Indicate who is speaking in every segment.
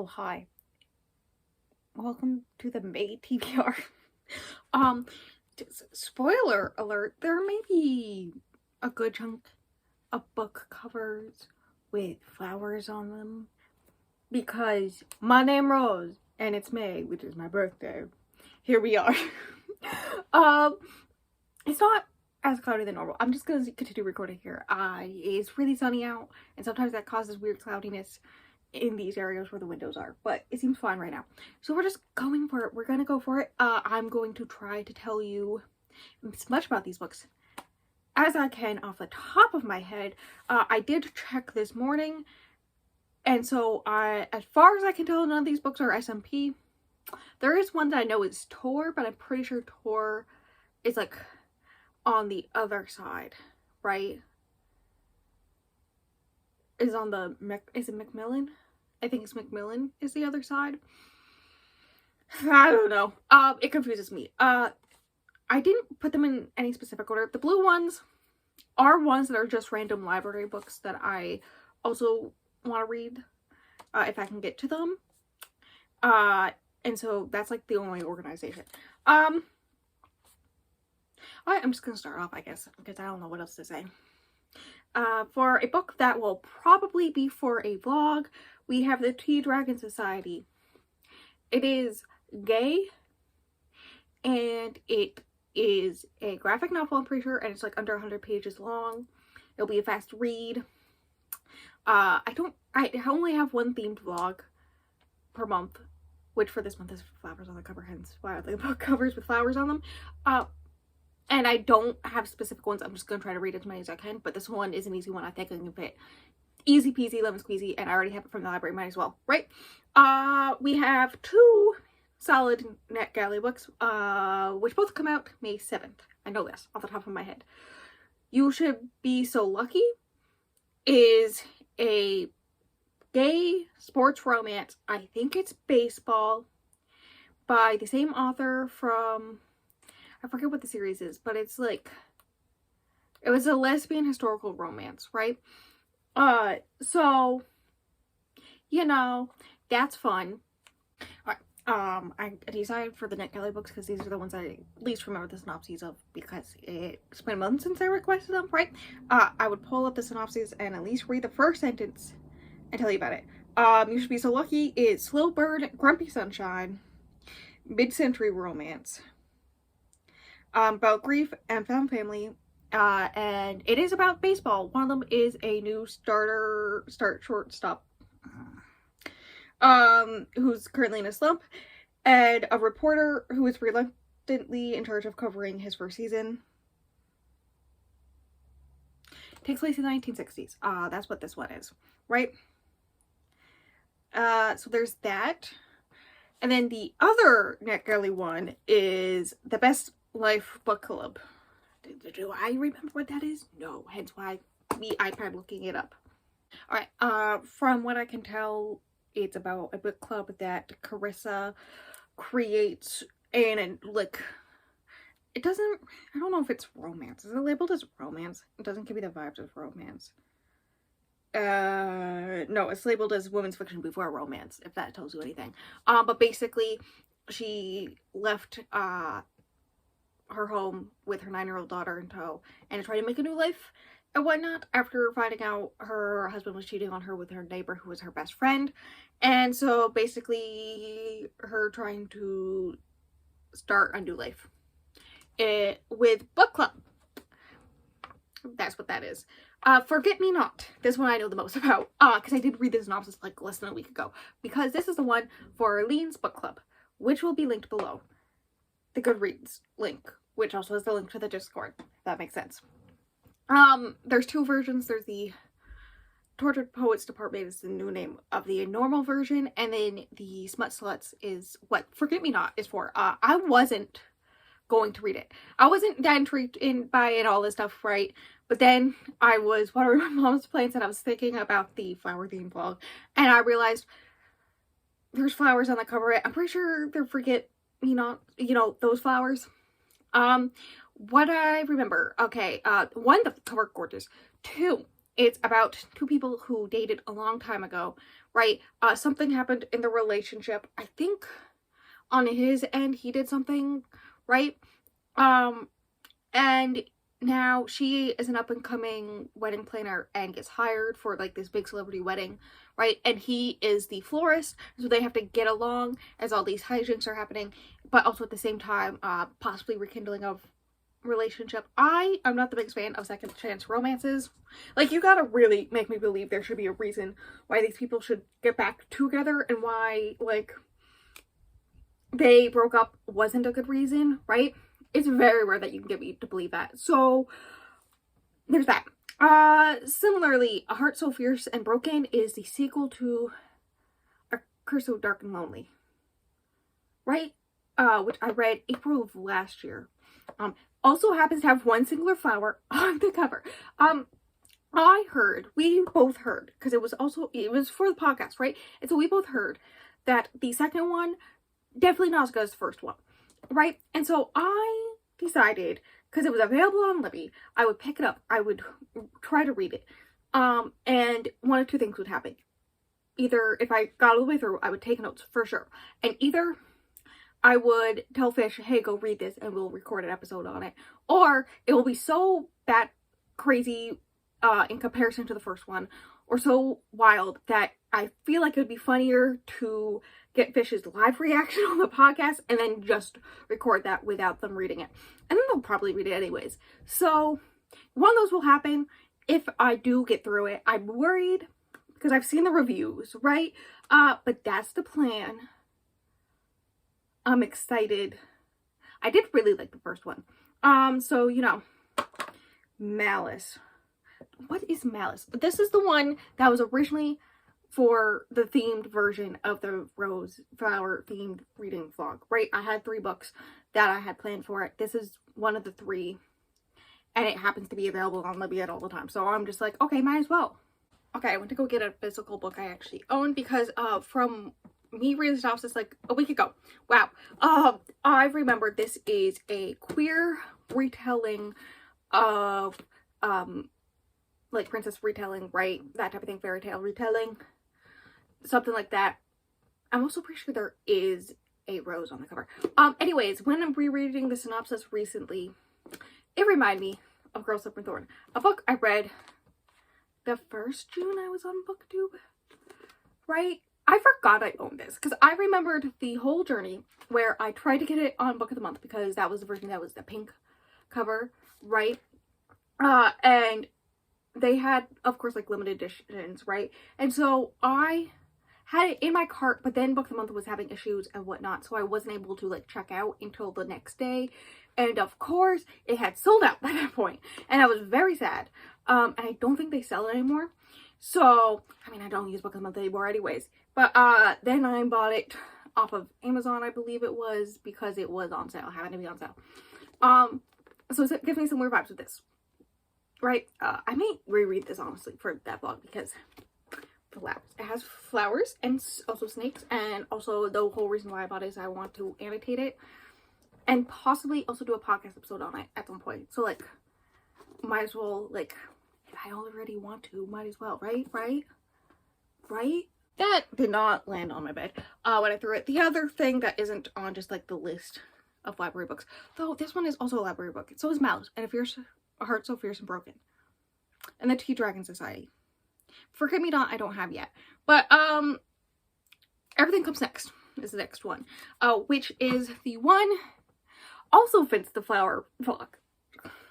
Speaker 1: Oh, hi. Welcome to the May TBR. Spoiler alert, there may be a good chunk of book covers with flowers on them because my name Rose and it's May, which is my birthday. Here we are. um, it's not as cloudy than normal. I'm just gonna continue recording here. It's really sunny out, and sometimes that causes weird cloudiness in these areas where the windows are, but it seems fine right now. So we're just going for it. We're gonna go for it. I'm going to try to tell you as much about these books as I can off the top of my head. I did check this morning, and so as far as I can tell, none of these books are SMP. There is one that I know is Tor, but I'm pretty sure Tor is like on the other side, right? Is on the is it Macmillan? I think it's Macmillan is the other side. I don't know. It confuses me. I didn't put them in any specific order. The blue ones are ones that are just random library books that I also want to read if I can get to them. And so that's like the only organization. I'm just gonna start off, I guess, because I don't know what else to say. For a book that will probably be for a vlog, we have the Tea Dragon Society. It is gay, and it is a graphic novel, I'm pretty sure, and it's like under 100 pages long. It'll be a fast read. I only have one themed vlog per month, which for this month is flowers on the cover, hence why the book covers with flowers on them. And I don't have specific ones. I'm just going to try to read as many as I can. But this one is an easy one. I think I can fit. Easy peasy, lemon squeezy. And I already have it from the library. Might as well. Right? We have two solid NetGalley books. Which both come out May 7th. I know this off the top of my head. You Should Be So Lucky is a gay sports romance. I think it's baseball. By the same author from... I forget what the series is, but it's like, it was a lesbian historical romance, right? So, you know, that's fun. Alright, I decided for the NetGalley books, because these are the ones I least remember the synopses of, because it's been months since I requested them, right? I would pull up the synopses and at least read the first sentence and tell you about it. You Should Be So Lucky is Slow Bird, Grumpy Sunshine, mid-century romance. About grief and found family, and it is about baseball. One of them is a new shortstop, who's currently in a slump, and a reporter who is reluctantly in charge of covering his first season. It takes place in the 1960s. That's what this one is, right? So there's that. And then the other NetGalley one is The Best Life Book Club. Do I remember what that is? No, hence why me iPad looking it up. Alright, from what I can tell, it's about a book club that Carissa creates, and like, it doesn't, I don't know if it's romance. Is it labeled as romance? It doesn't give me the vibes of romance. No, it's labeled as women's fiction before romance, if that tells you anything. But basically, she left, her home with her 9-year-old daughter in tow and tried to make a new life and whatnot after finding out her husband was cheating on her with her neighbor who was her best friend. And so basically her trying to start a new life with book club. That's what that is. Forget Me Not. This one I know the most about, because I did read the synopsis like less than a week ago, because this is the one for Lean's book club, which will be linked below. The Goodreads link, which also has the link to the Discord, if that makes sense. There's two versions. There's the Tortured Poets Department is the new name of the normal version, and then the Smut Sluts is what Forget Me Not is for. I wasn't going to read it. I wasn't that intrigued by it, all this stuff, right? But then I was watering my mom's plants and I was thinking about the flower theme vlog, and I realized there's flowers on the cover. I'm pretty sure they're Forget Me Not, you know, those flowers. What I remember, okay, one, the cover gorgeous. Two, it's about two people who dated a long time ago, right? Something happened in the relationship. I think on his end, he did something, right? And now she is an up-and-coming wedding planner and gets hired for like this big celebrity wedding, right? And he is the florist, so they have to get along as all these hijinks are happening, but also at the same time, possibly rekindling of relationship. I am not the biggest fan of second chance romances. Like, you gotta really make me believe there should be a reason why these people should get back together, and why, like, they broke up wasn't a good reason, right? It's very rare that you can get me to believe that. So there's that. Similarly, A Heart So Fierce and Broken is the sequel to A Curse So Dark and Lonely, right? Which I read April of last year. Also happens to have one singular flower on the cover. We both heard, because it was for the podcast, right? And so we both heard that the second one, definitely not as good as the first one, right? And so I decided, because it was available on Libby, I would pick it up. I would try to read it. And one of two things would happen. Either, if I got all the way through, I would take notes for sure. And either I would tell Fish, hey, go read this and we'll record an episode on it. Or it will be so bad, crazy, in comparison to the first one, or so wild that I feel like it would be funnier to get Fish's live reaction on the podcast and then just record that without them reading it. And then they'll probably read it anyways. So one of those will happen if I do get through it. I'm worried because I've seen the reviews, right? But that's the plan. I'm excited. I did really like the first one. So, you know, Malice. What is Malice? This is the one that was originally for the themed version of the Rose Flower themed reading vlog, right? I had 3 books that I had planned for it. This is one of the 3, and it happens to be available on Libby all the time. So I'm just like, okay, might as well. Okay, I went to go get a physical book I actually own because from me reading the synopsis like a week ago. Wow. I remember this is a queer retelling of like princess retelling, right? That type of thing, fairy tale retelling. Something like that. I'm also pretty sure there is a rose on the cover. Anyways, when I'm rereading the synopsis recently, it reminded me of Girl Slip and Thorn, a book I read the first June I was on BookTube, right? I forgot I owned this because I remembered the whole journey where I tried to get it on Book of the Month because that was the version that was the pink cover, right? And they had, of course, like limited editions, right? And so I had it in my cart, but then Book of the Month was having issues and whatnot, so I wasn't able to like check out until the next day. And of course, it had sold out by that point, and I was very sad. And I don't think they sell it anymore. So, I mean, I don't use Book of the Month anymore anyways. But then I bought it off of Amazon, I believe it was, because it was on sale. Happened to be on sale. So it gives me similar vibes with this. Right? I may reread this, honestly, for that vlog, because flowers. It has flowers and also snakes, and also the whole reason why I bought it is I want to annotate it and possibly also do a podcast episode on it at some point. So, like, might as well, like, if I already want to, might as well, right? That did not land on my bed when I threw it. The other thing that isn't on just, like, the list of library books, though this one is also a library book, so is Malice, and A Heart So Fierce and Broken, and the Tea Dragon Society. Forget Me Not, I don't have yet. But, Everything Comes Next is the next one, which is the one, also fits the flower vlog.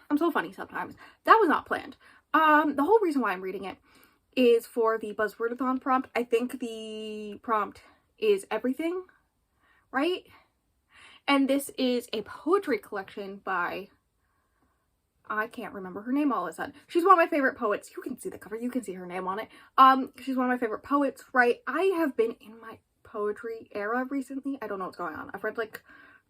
Speaker 1: I'm so funny sometimes. That was not planned. The whole reason why I'm reading it is for the Buzzwordathon prompt. I think the prompt is everything, right? And this is a poetry collection by, I can't remember her name all of a sudden. She's one of my favorite poets. You can see the cover. You can see her name on it. She's one of my favorite poets, right? I have been in my poetry era recently. I don't know what's going on. I've read like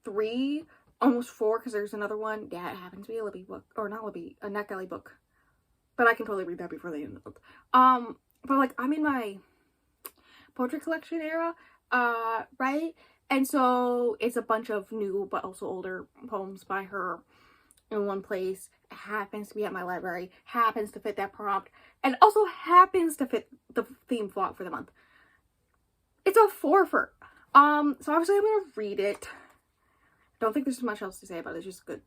Speaker 1: 3, almost 4, because there's another one. Yeah, it happens to be a Libby book. Or not Libby, a NetGalley book. But I can totally read that before the end of the book. But like, I'm in my poetry collection era, right? And so it's a bunch of new but also older poems by her in one place. It happens to be at my library, happens to fit that prompt, and also happens to fit the theme vlog for the month. It's a 4 for. So obviously I'm gonna read it. Don't think there's much else to say about it. It's just good.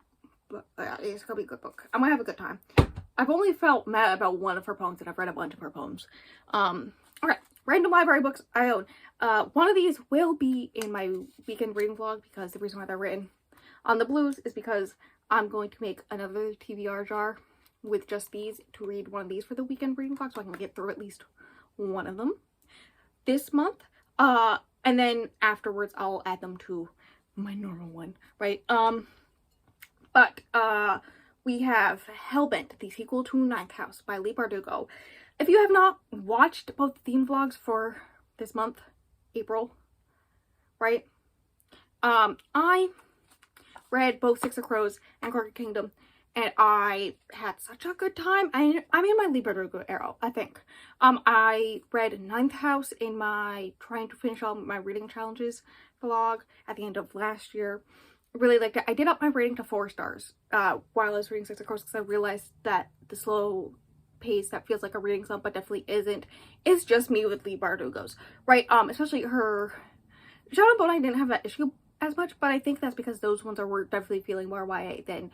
Speaker 1: But it's gonna be a good book. I'm gonna have a good time. I've only felt mad about one of her poems, and I've read a bunch of her poems. Alright, random library books I own. One of these will be in my weekend reading vlog, because the reason why they're written on the blues is because I'm going to make another TBR jar with just these to read one of these for the weekend reading vlog, so I can get through at least one of them this month. And then afterwards I'll add them to my normal one, right? But we have Hellbent, the sequel to Ninth House by Leigh Bardugo. If you have not watched both the theme vlogs for this month, April, right? I read both Six of Crows and Crooked Kingdom, and I had such a good time. I'm in my Leigh Bardugo era, I think. I read Ninth House in my trying to finish all my reading challenges vlog at the end of last year. Really liked it. I did up my rating to 4 stars while I was reading Six of Crows, because I realized that the slow pace that feels like a reading slump but definitely isn't is just me with Leigh Bardugo's, right? Especially her Shadow and Bone, I didn't have that issue as much, but I think that's because those ones were definitely feeling more YA than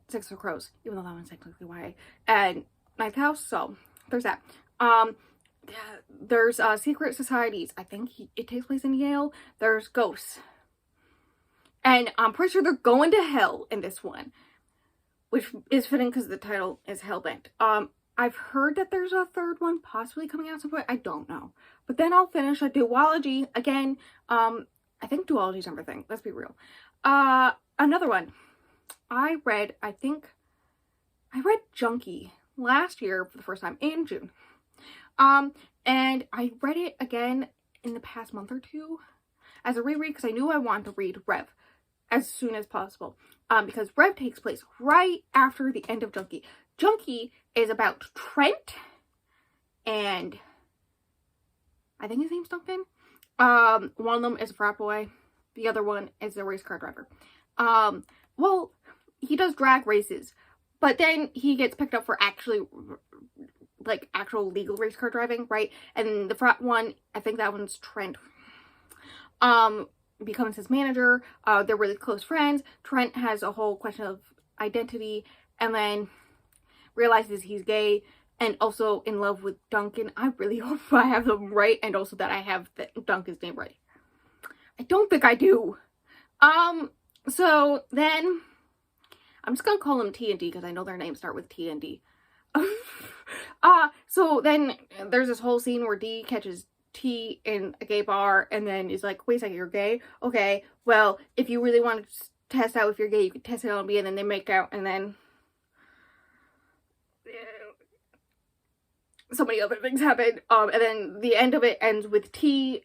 Speaker 1: Six of Crows, even though that one's technically YA, and Ninth House, so there's that. There's Secret Societies. I think it takes place in Yale. There's Ghosts. And I'm pretty sure they're going to hell in this one, which is fitting because the title is Hellbent. I've heard that there's a third one possibly coming out at some point. I don't know. But then I'll finish a duology again. I think duology's number thing. Let's be real. Another one. I read Junkie last year for the first time in June. And I read it again in the past month or two as a reread, because I knew I wanted to read Rev as soon as possible. Because Rev takes place right after the end of Junkie. Junkie is about Trent and I think his name's Duncan. One of them is a frat boy. The other one is a race car driver. Well, he does drag races, but then he gets picked up for actually, like, actual legal race car driving, right? And the frat one, I think that one's Trent, becomes his manager. They're really close friends. Trent has a whole question of identity, and then realizes he's gay and also in love with Duncan. I really hope I have them right, and also that I have Duncan's name right. I don't think I do. So then I'm just gonna call them T and D because I know their names start with T and D. So then there's this whole scene where D catches T in a gay bar and then is like, wait a second, you're gay? Okay, well, if you really want to test out if you're gay, you can test it on me, and then they make out, and then so many other things happen. And then the end of it ends with T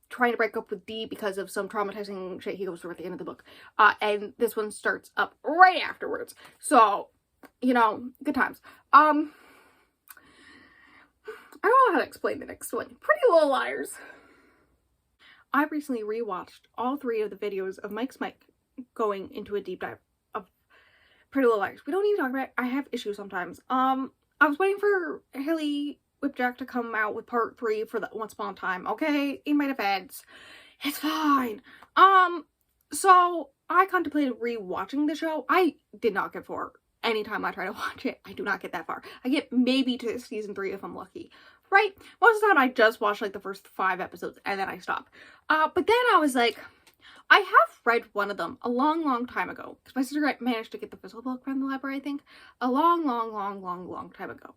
Speaker 1: trying to break up with D because of some traumatizing shit he goes through at the end of the book. And this one starts up right afterwards. So, you know, good times. I don't know how to explain the next one. Pretty Little Liars. I recently rewatched all 3 of the videos of Mike's Mike going into a deep dive of Pretty Little Liars. We don't need to talk about it. I have issues sometimes. I was waiting for Haley Whipjack to come out with part 3 for the Once Upon a Time, okay? In my defense, it's fine. So I contemplated rewatching the show. I did not get far. Anytime I try to watch it, I do not get that far. I get maybe to season 3 if I'm lucky, right? Most of the time I just watch like the first 5 episodes and then I stop. But then I was like, I have read one of them a long time ago, because my sister managed to get the physical book from the library, I think, a long time ago.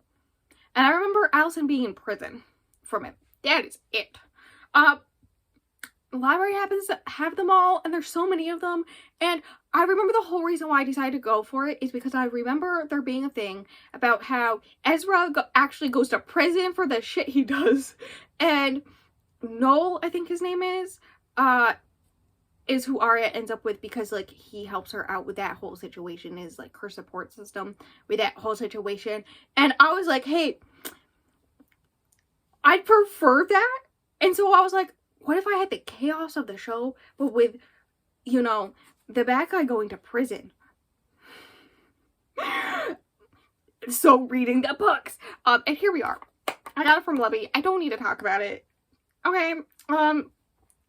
Speaker 1: And I remember Allison being in prison from it. That is it. The library happens to have them all, and there's so many of them, and I remember the whole reason why I decided to go for it is because I remember there being a thing about how Ezra actually goes to prison for the shit he does, and Noel, I think his name is who Arya ends up with, because like he helps her out with that whole situation, is like her support system with that whole situation. And I was like, hey, I'd prefer that. And so I was like, what if I had the chaos of the show, but with, you know, the bad guy going to prison? So reading the books. And here we are. I got it from Libby. I don't need to talk about it. Okay,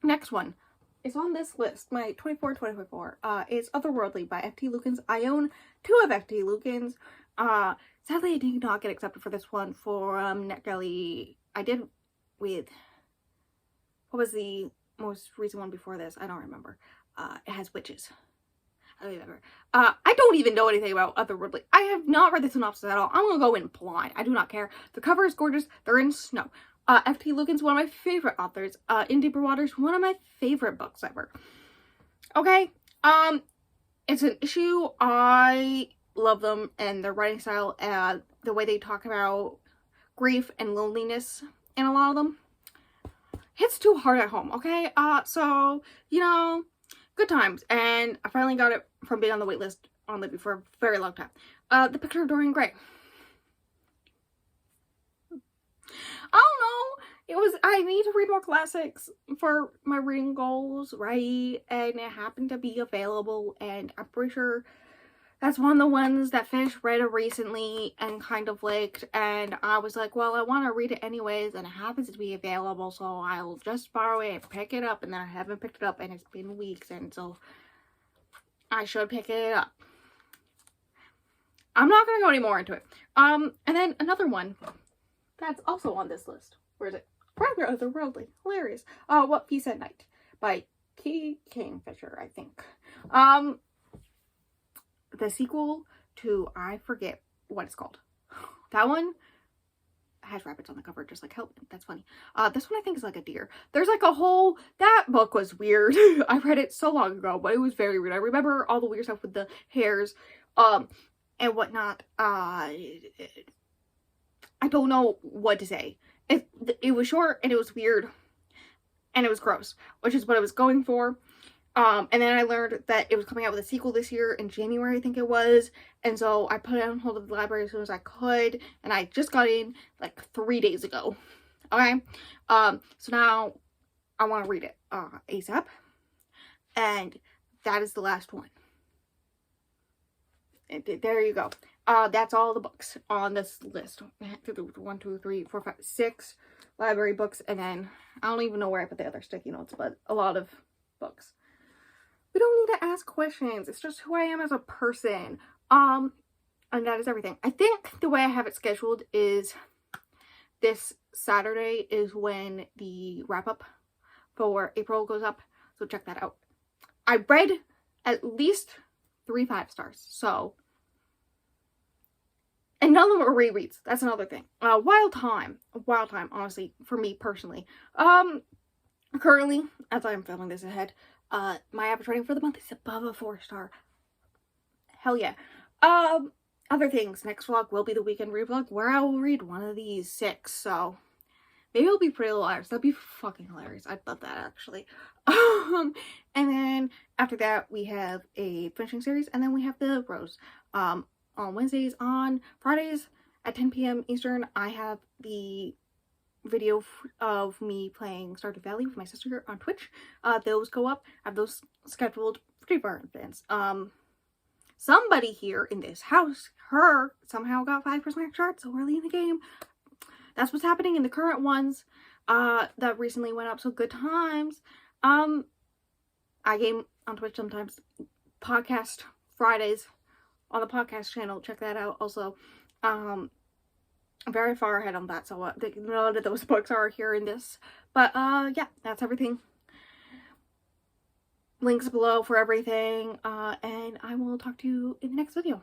Speaker 1: next one. It's on this list, my 2024, is Otherworldly by F.T. Lukens. I own 2 of F.T. Lukens. Sadly, I did not get accepted for this one for, NetGalley. I did with, what was the most recent one before this? I don't remember. It has witches. I don't remember. I don't even know anything about Otherworldly. I have not read the synopsis at all. I'm gonna go in blind. I do not care. The cover is gorgeous. They're in snow. F.T. Lukens, one of my favorite authors. In Deeper Waters, one of my favorite books ever. Okay, it's an issue. I love them and their writing style and the way they talk about grief and loneliness in a lot of them. Hits too hard at home, okay? So, you know, good times. And I finally got it from being on the wait list on Libby for a very long time. The Picture of Dorian Gray. I don't know. I need to read more classics for my reading goals, right? And it happened to be available, and I'm pretty sure that's one of the ones that Fish read recently and kind of liked, and I was like, well, I want to read it anyways, and it happens to be available, so I'll just borrow it and pick it up, and then I haven't picked it up, and it's been weeks, and so I should pick it up. I'm not going to go any more into it. And then another one that's also on this list. Where is it? Rather Otherworldly. Hilarious. What Peace at Night by Key Kingfisher, I think. The sequel to, I forget what it's called. That one has rabbits on the cover, just like Hellman. That's funny. This one I think is like a deer. There's like a whole, that book was weird. I read it so long ago, but it was very weird. I remember all the weird stuff with the hairs, and whatnot. I don't know what to say. It was short, and it was weird, and it was gross, which is what I was going for. And then I learned that it was coming out with a sequel this year in January, I think it was. And so I put it on hold of the library as soon as I could. And I just got in like 3 days ago. Okay. So now I want to read it ASAP. And that is the last one. And there you go. That's all the books on this list. 1, 2, 3, 4, 5, 6 library books. And then I don't even know where I put the other sticky notes, but a lot of books. We don't need to ask questions. It's just who I am as a person. And that is everything. I think the way I have it scheduled is this Saturday is when the wrap-up for April goes up. So check that out. I read at least 3 5-stars. So, and none of them are rereads. That's another thing. Wild Time, honestly, for me personally. Currently, as I'm filming this ahead, my average rating for the month is above a 4-star. Hell yeah. Other things. Next vlog will be the weekend read vlog where I will read one of these 6. So maybe it'll be Pretty Little Liars. That'd be fucking hilarious. I'd love that actually. And then after that we have a finishing series, and then we have the Rose. On Wednesdays, on Fridays at 10 p.m. Eastern, I have the video of me playing Stardew Valley with my sister on Twitch. Those go up. I have those scheduled pretty far in advance. Somebody here in this house, somehow got 5% chart so early in the game. That's what's happening in the current ones that recently went up, so good times. I game on Twitch sometimes. Podcast Fridays on the podcast channel. Check that out. Also, very far ahead on that, so none of those books are here in this. But yeah, that's everything. Links below for everything, and I will talk to you in the next video.